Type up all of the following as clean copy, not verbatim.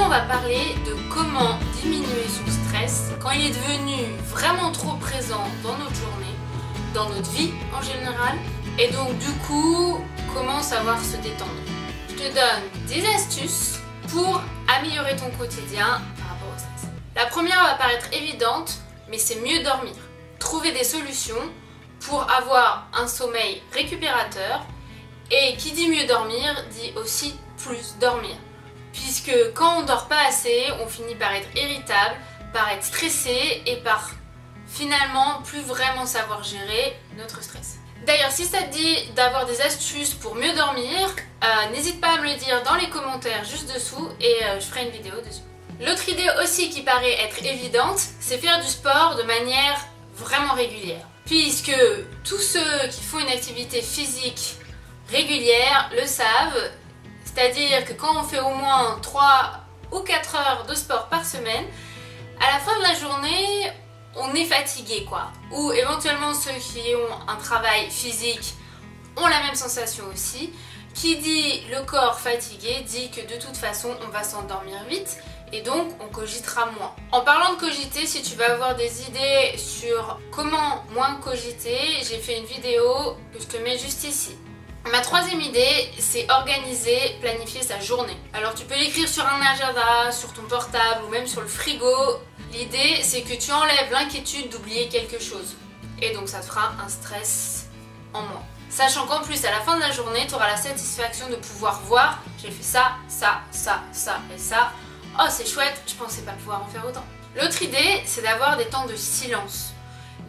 on va parler de comment diminuer son stress quand il est devenu vraiment trop présent dans notre journée, dans notre vie en général, et donc du coup, comment savoir se détendre. Je te donne des astuces pour améliorer ton quotidien par rapport au stress. La première va paraître évidente, mais c'est mieux dormir. Trouver des solutions pour avoir un sommeil récupérateur, et qui dit mieux dormir dit aussi plus dormir. Puisque quand on dort pas assez, on finit par être irritable, par être stressé et par finalement plus vraiment savoir gérer notre stress. D'ailleurs, si ça te dit d'avoir des astuces pour mieux dormir, n'hésite pas à me le dire dans les commentaires juste dessous et je ferai une vidéo dessus. L'autre idée aussi qui paraît être évidente, c'est faire du sport de manière vraiment régulière. Puisque tous ceux qui font une activité physique régulière le savent, c'est-à-dire que quand on fait au moins 3 ou 4 heures de sport par semaine, à la fin de la journée, on est fatigué quoi. Ou éventuellement ceux qui ont un travail physique ont la même sensation aussi. Qui dit le corps fatigué dit que de toute façon on va s'endormir vite et donc on cogitera moins. En parlant de cogiter, si tu veux avoir des idées sur comment moins cogiter, j'ai fait une vidéo que je te mets juste ici. Ma troisième idée, c'est organiser, planifier sa journée. Alors tu peux l'écrire sur un agenda, sur ton portable ou même sur le frigo. L'idée, c'est que tu enlèves l'inquiétude d'oublier quelque chose. Et donc ça te fera un stress en moins. Sachant qu'en plus, à la fin de la journée, tu auras la satisfaction de pouvoir voir j'ai fait ça, ça, ça, ça et ça. Oh, c'est chouette, je pensais pas pouvoir en faire autant. L'autre idée, c'est d'avoir des temps de silence.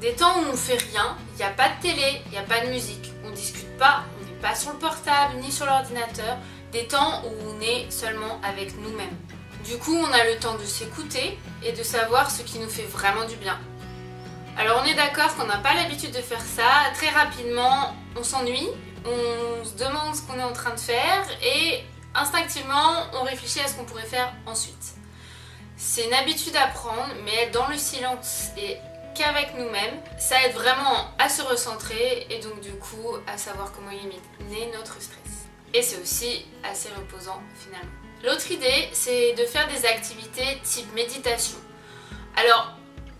Des temps où on fait rien, il n'y a pas de télé, il n'y a pas de musique, on discute pas, on n'est pas sur le portable ni sur l'ordinateur. Des temps où on est seulement avec nous-mêmes. Du coup, on a le temps de s'écouter et de savoir ce qui nous fait vraiment du bien. Alors on est d'accord qu'on n'a pas l'habitude de faire ça, très rapidement on s'ennuie, on se demande ce qu'on est en train de faire et instinctivement on réfléchit à ce qu'on pourrait faire ensuite. C'est une habitude à prendre, mais être dans le silence et qu'avec nous-mêmes, ça aide vraiment à se recentrer et donc du coup à savoir comment éliminer notre stress. Et c'est aussi assez reposant finalement. L'autre idée, c'est de faire des activités type méditation. Alors,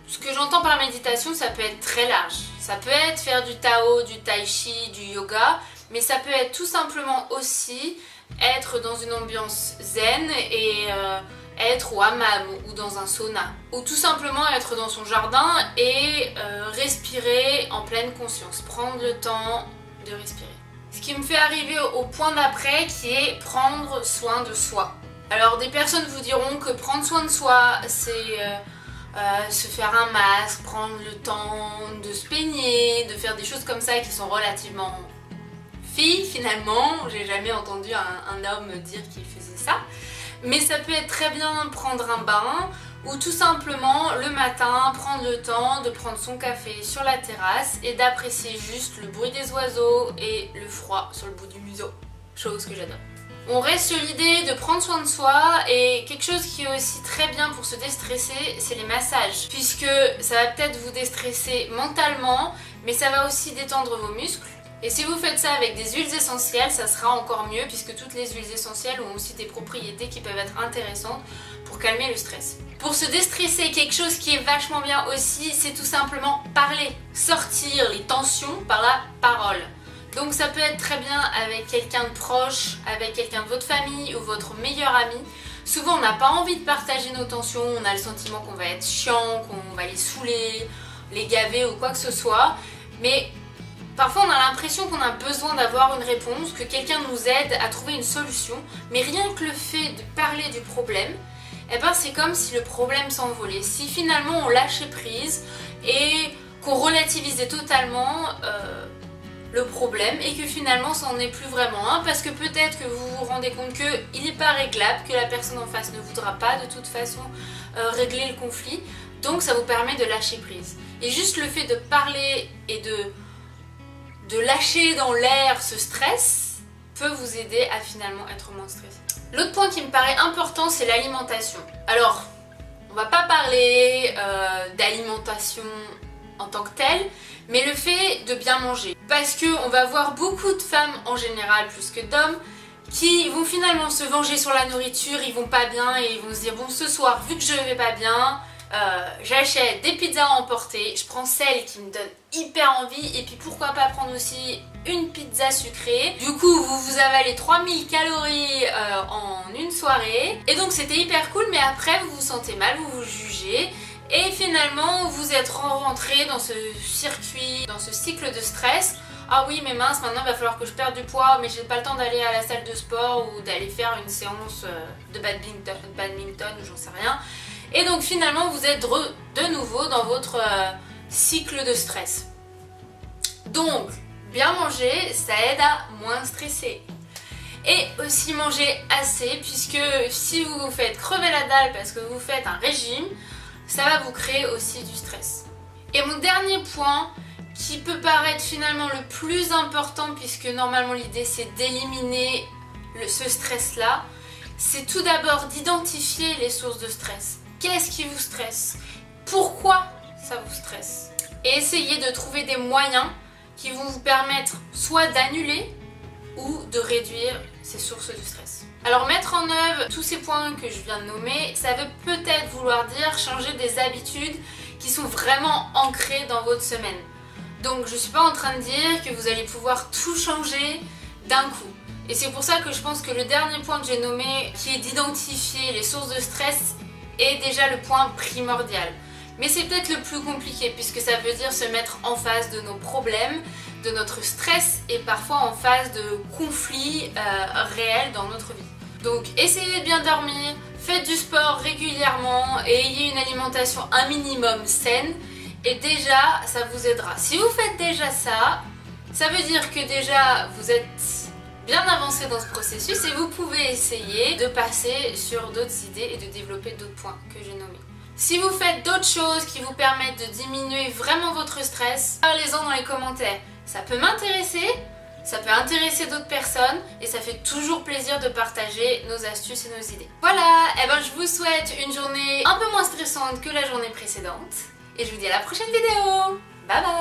ce que j'entends par méditation, ça peut être très large. Ça peut être faire du Tao, du Tai Chi, du yoga, mais ça peut être tout simplement aussi être dans une ambiance zen et être au hammam ou dans un sauna. Ou tout simplement être dans son jardin et respirer en pleine conscience. Prendre le temps de respirer. Ce qui me fait arriver au point d'après qui est prendre soin de soi. Alors des personnes vous diront que prendre soin de soi c'est se faire un masque, prendre le temps de se peigner, de faire des choses comme ça qui sont relativement filles finalement. J'ai jamais entendu un homme dire qu'il faisait ça. Mais ça peut être très bien prendre un bain ou tout simplement le matin prendre le temps de prendre son café sur la terrasse et d'apprécier juste le bruit des oiseaux et le froid sur le bout du museau. Chose que j'adore. On reste sur l'idée de prendre soin de soi et quelque chose qui est aussi très bien pour se déstresser, c'est les massages. Puisque ça va peut-être vous déstresser mentalement, mais ça va aussi détendre vos muscles. Et si vous faites ça avec des huiles essentielles, ça sera encore mieux puisque toutes les huiles essentielles ont aussi des propriétés qui peuvent être intéressantes pour calmer le stress. Pour se déstresser, quelque chose qui est vachement bien aussi, c'est tout simplement parler. Sortir les tensions par la parole. Donc ça peut être très bien avec quelqu'un de proche, avec quelqu'un de votre famille ou votre meilleur ami. Souvent on n'a pas envie de partager nos tensions, on a le sentiment qu'on va être chiant, qu'on va les saouler, les gaver ou quoi que ce soit. Mais parfois on a l'impression qu'on a besoin d'avoir une réponse, que quelqu'un nous aide à trouver une solution. Mais rien que le fait de parler du problème, eh ben c'est comme si le problème s'envolait. Si finalement on lâchait prise et qu'on relativisait totalement le problème et que finalement ça n'en est plus vraiment un parce que peut-être que vous vous rendez compte qu'il n'est pas réglable, que la personne en face ne voudra pas de toute façon régler le conflit, donc ça vous permet de lâcher prise. Et juste le fait de parler et de lâcher dans l'air ce stress peut vous aider à finalement être moins stressé. L'autre point qui me paraît important, c'est l'alimentation. Alors, on va pas parler d'alimentation en tant que telle, mais le fait de bien manger. Parce qu'on va voir beaucoup de femmes en général, plus que d'hommes, qui vont finalement se venger sur la nourriture, ils vont pas bien et ils vont se dire bon ce soir vu que je vais pas bien, j'achète des pizzas à emporter, je prends celle qui me donne hyper envie et puis pourquoi pas prendre aussi une pizza sucrée. Du coup vous avalez 3000 calories en une soirée et donc c'était hyper cool, mais après vous vous sentez mal, vous vous jugez et finalement vous êtes rentré dans ce circuit, dans ce cycle de stress. Ah oui mais mince, maintenant il va falloir que je perde du poids mais j'ai pas le temps d'aller à la salle de sport ou d'aller faire une séance de badminton ou j'en sais rien. Et donc finalement vous êtes de nouveau dans votre cycle de stress. Donc bien manger ça aide à moins stresser. Et aussi manger assez, puisque si vous vous faites crever la dalle parce que vous faites un régime, ça va vous créer aussi du stress. Et mon dernier point, qui peut paraître finalement le plus important, puisque normalement l'idée c'est d'éliminer ce stress là, c'est tout d'abord d'identifier les sources de stress. Qu'est-ce qui vous stresse? Pourquoi ça vous stresse? Et essayez de trouver des moyens qui vont vous permettre soit d'annuler ou de réduire ces sources de stress. Alors mettre en œuvre tous ces points que je viens de nommer, ça veut peut-être vouloir dire changer des habitudes qui sont vraiment ancrées dans votre semaine. Donc je suis pas en train de dire que vous allez pouvoir tout changer d'un coup. Et c'est pour ça que je pense que le dernier point que j'ai nommé, qui est d'identifier les sources de stress, est déjà le point primordial. Mais c'est peut-être le plus compliqué puisque ça veut dire se mettre en face de nos problèmes, de notre stress et parfois en face de conflits réels dans notre vie. Donc essayez de bien dormir, faites du sport régulièrement et ayez une alimentation un minimum saine et déjà ça vous aidera. Si vous faites déjà ça, ça veut dire que déjà vous êtes bien avancé dans ce processus et vous pouvez essayer de passer sur d'autres idées et de développer d'autres points que j'ai nommés. Si vous faites d'autres choses qui vous permettent de diminuer vraiment votre stress, parlez-en dans les commentaires. Ça peut m'intéresser, ça peut intéresser d'autres personnes et ça fait toujours plaisir de partager nos astuces et nos idées. Voilà, et ben je vous souhaite une journée un peu moins stressante que la journée précédente et je vous dis à la prochaine vidéo. Bye bye.